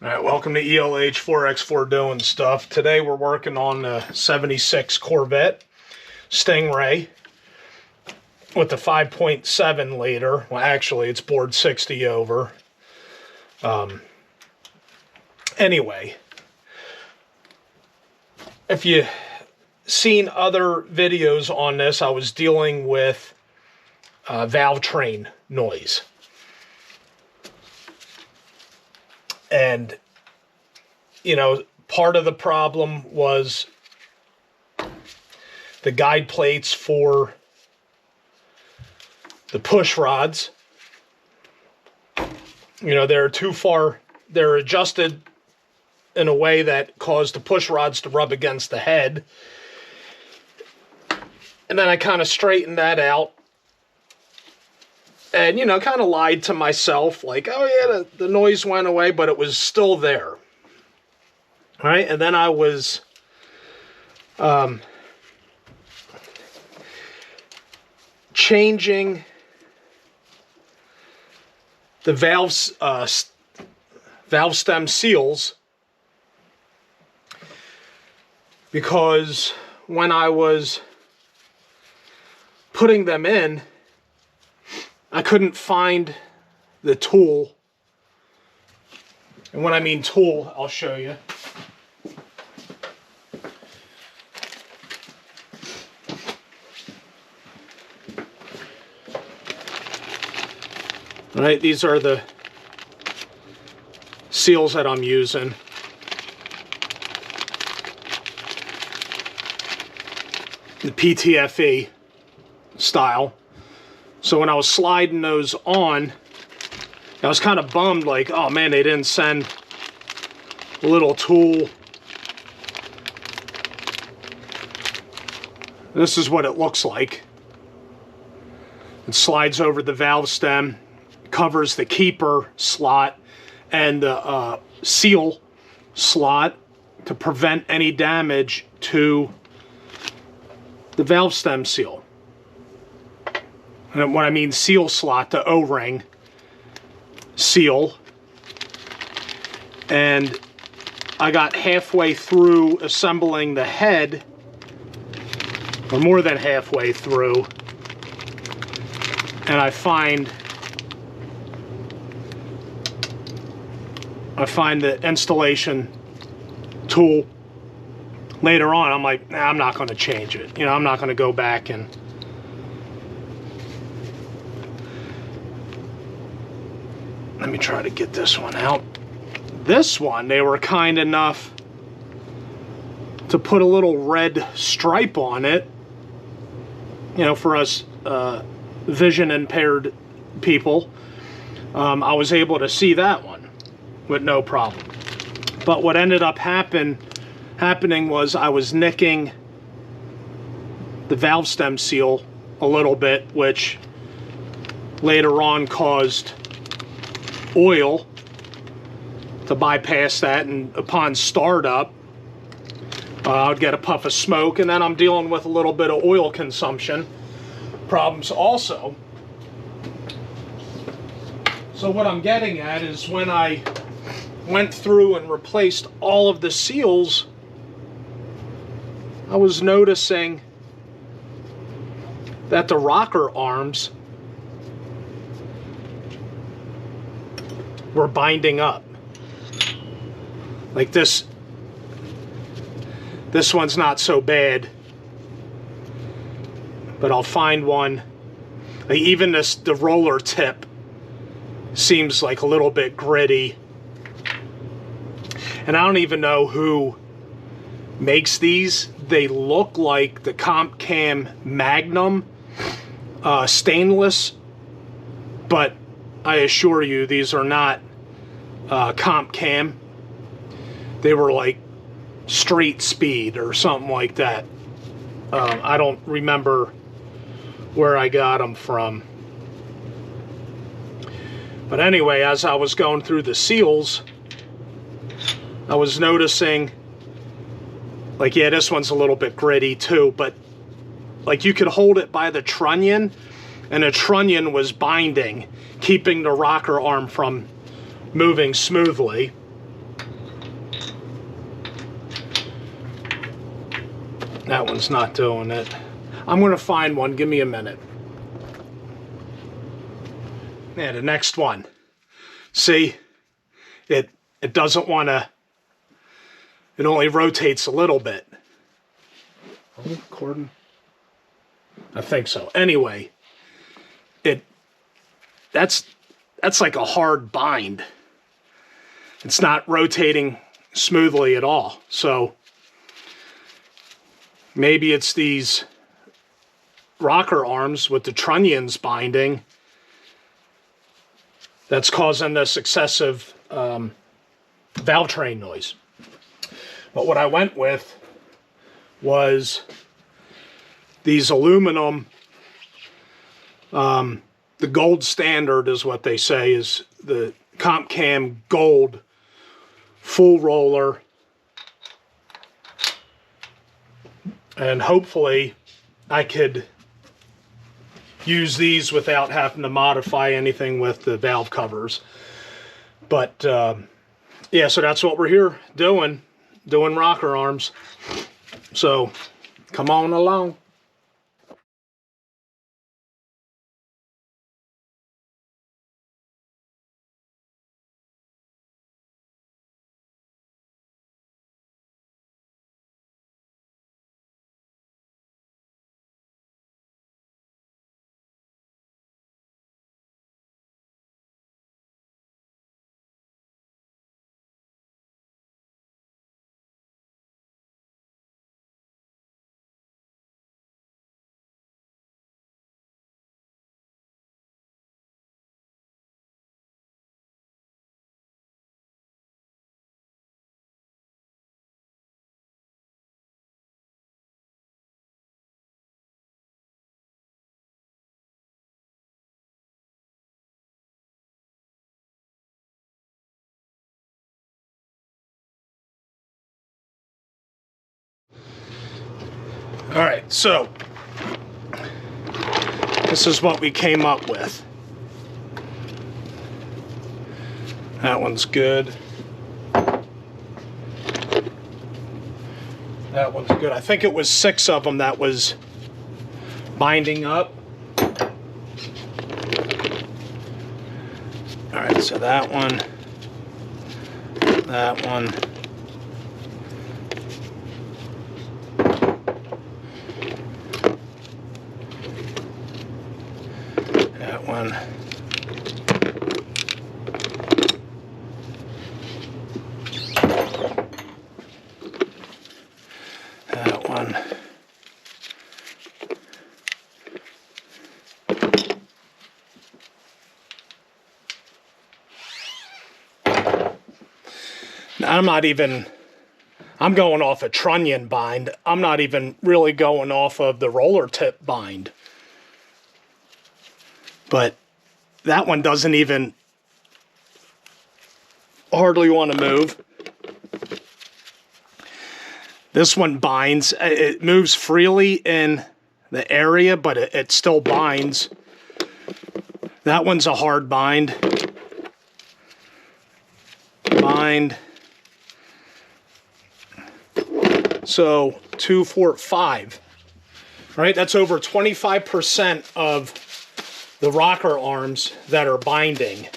Alright, welcome to ELH 4x4 doing stuff. Today we're working on the 76 Corvette Stingray with the 5.7 liter. Well, actually, it's bored 60 over. Anyway, if you've seen other videos on this, I was dealing with valvetrain noise. And, you know, part of the problem was the guide plates for the push rods. You know, they're too far, they're adjusted in a way that caused the push rods to rub against the head. And then I kind of straightened that out. And, you know, kind of lied to myself, like, oh yeah, the noise went away, but it was still there. All right, and then I was changing the valve stem seals, because when I was putting them in, I couldn't find the tool. And when I mean tool, I'll show you. All right, these are the seals that I'm using. The PTFE style. So when I was sliding those on, I was kind of bummed, like, oh man, they didn't send a little tool. This is what it looks like. It slides over the valve stem, covers the keeper slot and the seal slot to prevent any damage to the valve stem seal. And when I mean seal slot, the O-ring seal. And I got halfway through assembling the head, or more than halfway through, and I find the installation tool later on. I'm like, nah, I'm not going to change it. You know, I'm not going to go back and let me try to get this one out. This one, they were kind enough to put a little red stripe on it. You know, for us vision impaired people, I was able to see that one with no problem. But what ended up happening was I was nicking the valve stem seal a little bit, which later on caused oil to bypass that, and upon startup I'd get a puff of smoke, and then I'm dealing with a little bit of oil consumption problems also. So what I'm getting at is, when I went through and replaced all of the seals, I was noticing that the rocker arms were binding up. Like this one's not so bad, but I'll find one, like even the roller tip seems like a little bit gritty. And I don't even know who makes these. They look like the Comp Cam Magnum stainless, but I assure you these are not Comp Cam. They were like Street Speed or something like that. I don't remember where I got them from. But anyway, as I was going through the seals, I was noticing, like, yeah, this one's a little bit gritty too, but like you could hold it by the trunnion, and the trunnion was binding, keeping the rocker arm from moving smoothly. That one's not doing it. I'm going to find one. Give me a minute. Yeah, the next one. See, it doesn't want to, it only rotates a little bit. Oh, Cordon? I think so. Anyway, that's like a hard bind. It's not rotating smoothly at all. So maybe it's these rocker arms with the trunnions binding that's causing this excessive valvetrain noise. But what I went with was these aluminum, the gold standard is what they say, is the Comp Cam Gold full roller. And hopefully I could use these without having to modify anything with the valve covers. But yeah, so that's what we're here doing rocker arms. So come on along. All right, so this is what we came up with. That one's good. That one's good. I think it was 6 of them that was binding up. All right, so that one, that one, that one, that one. I'm going off a trunnion bind. I'm not even really going off of the roller tip bind. But that one doesn't even hardly want to move. This one binds. It moves freely in the area, but it still binds. That one's a hard bind. Bind. So 2, 4, 5, right? That's over 25% of the rocker arms that are binding.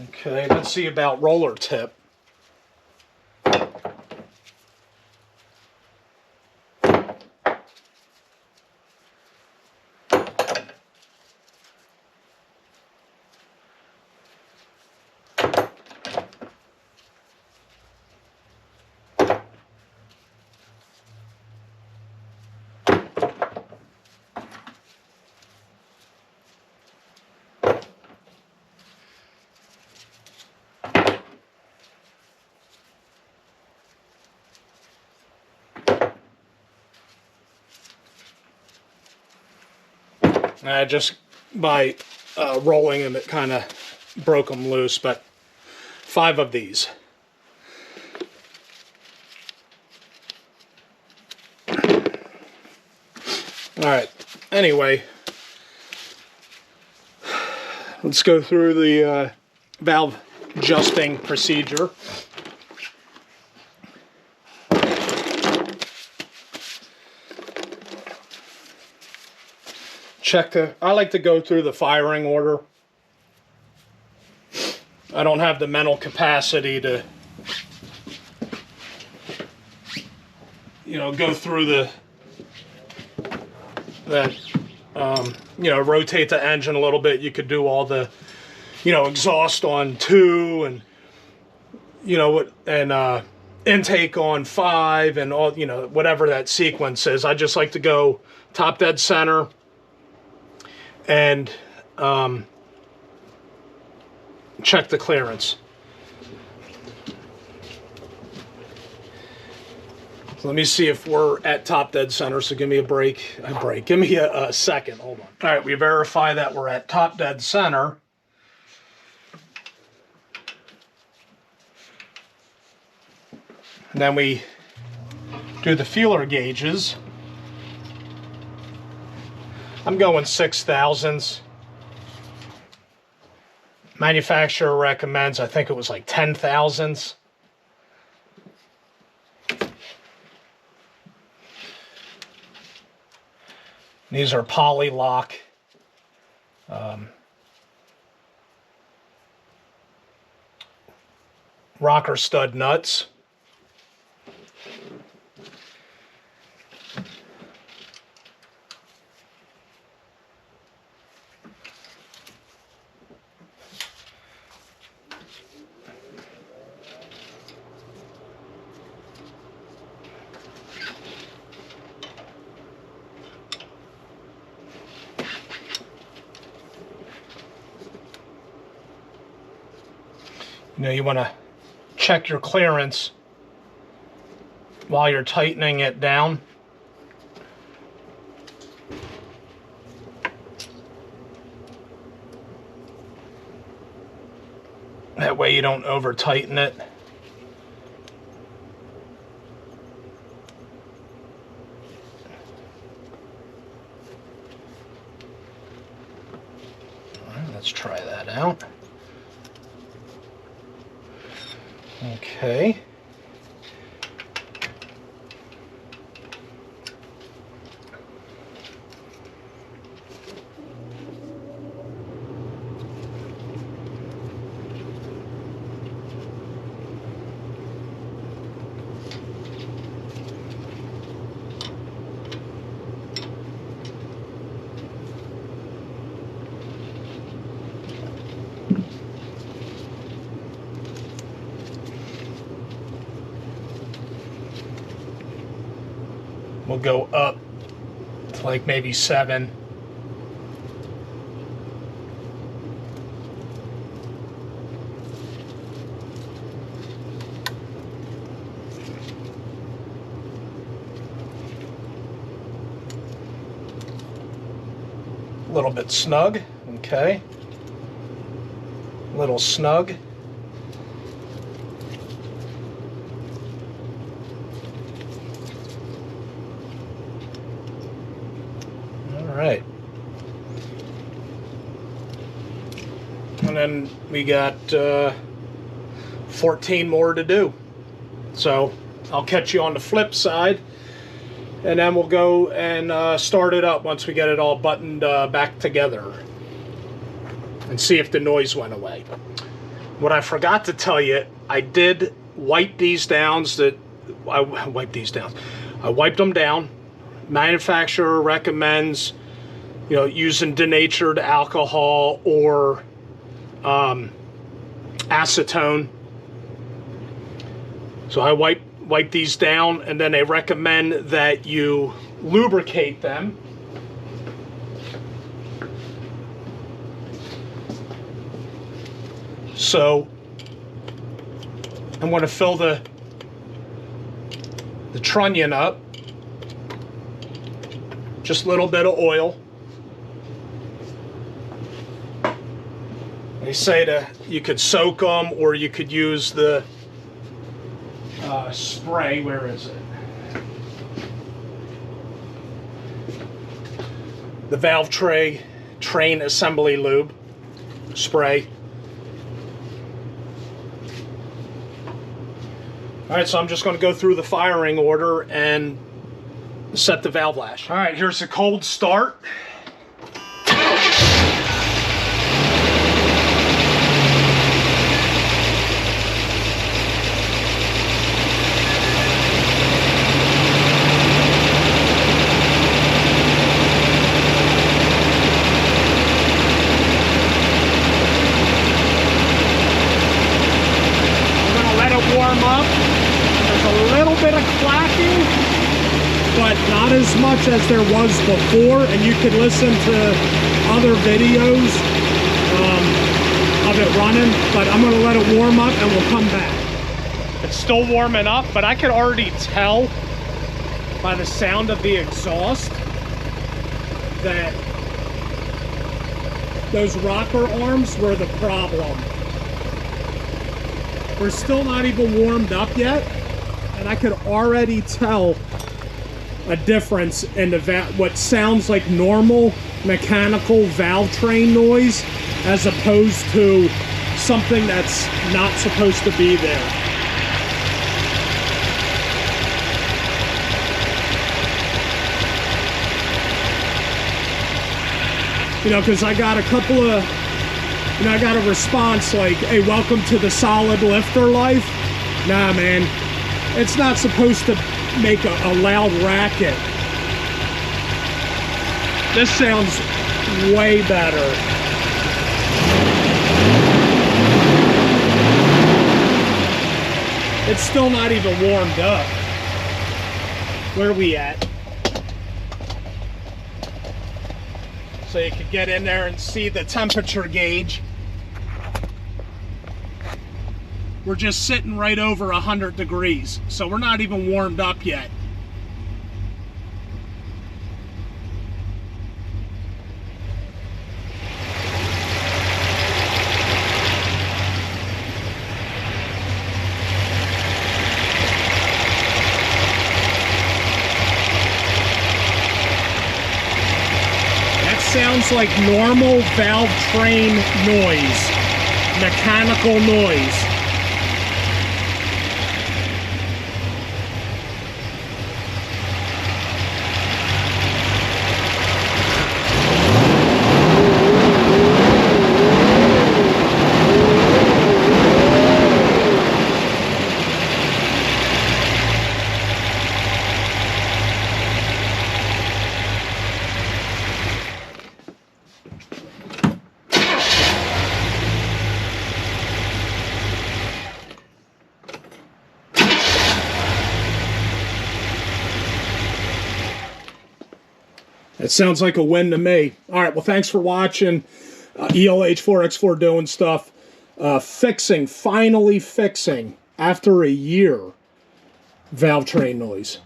Okay, let's see about roller tip. Just by rolling them, it kind of broke them loose, but 5 of these. All right, anyway, let's go through the valve adjusting procedure. I like to go through the firing order. I don't have the mental capacity to, go through rotate the engine a little bit. You could do all the, exhaust on 2 and, intake on 5 and all, whatever that sequence is. I just like to go top dead center and check the clearance. So let me see if we're at top dead center. So give me a break. Give me a second. Hold on. All right, we verify that we're at top dead center. And then we do the feeler gauges. I'm going 6,000ths. Manufacturer recommends, I think it was like 10,000ths. These are poly lock. Rocker stud nuts. You want to check your clearance while you're tightening it down. That way you don't over tighten it. All right, let's try that out. Okay. We'll go up to like maybe 7. A little bit snug, okay. A little snug. Right. And then we got 14 more to do. So I'll catch you on the flip side, and then we'll go and start it up once we get it all buttoned back together and see if the noise went away. What I forgot to tell you, I did wipe these down. I wiped them down. Manufacturer recommends using denatured alcohol or acetone. So I wipe these down, and then they recommend that you lubricate them. So I'm going to fill the trunnion up. Just a little bit of oil. They say you could soak them, or you could use the spray. Where is it? The valvetrain assembly lube spray. All right, so I'm just going to go through the firing order and set the valve lash. All right, here's a cold start. Warm up. There's a little bit of clacking, but not as much as there was before, and you can listen to other videos of it running, but I'm going to let it warm up and we'll come back. It's still warming up, but I can already tell by the sound of the exhaust that those rocker arms were the problem. We're still not even warmed up yet, and I could already tell a difference in the what sounds like normal mechanical valve train noise as opposed to something that's not supposed to be there. You know, because I got a couple of, you know, I got a response like, hey, welcome to the solid lifter life. Nah, man, it's not supposed to make a loud racket. This sounds way better. It's still not even warmed up. Where are we at? So you can get in there and see the temperature gauge. We're just sitting right over 100 degrees, so we're not even warmed up yet. That sounds like normal valve train noise, mechanical noise. It sounds like a win to me. All right, well, thanks for watching. ELH4X4 doing stuff. Finally fixing, after a year, valve train noise.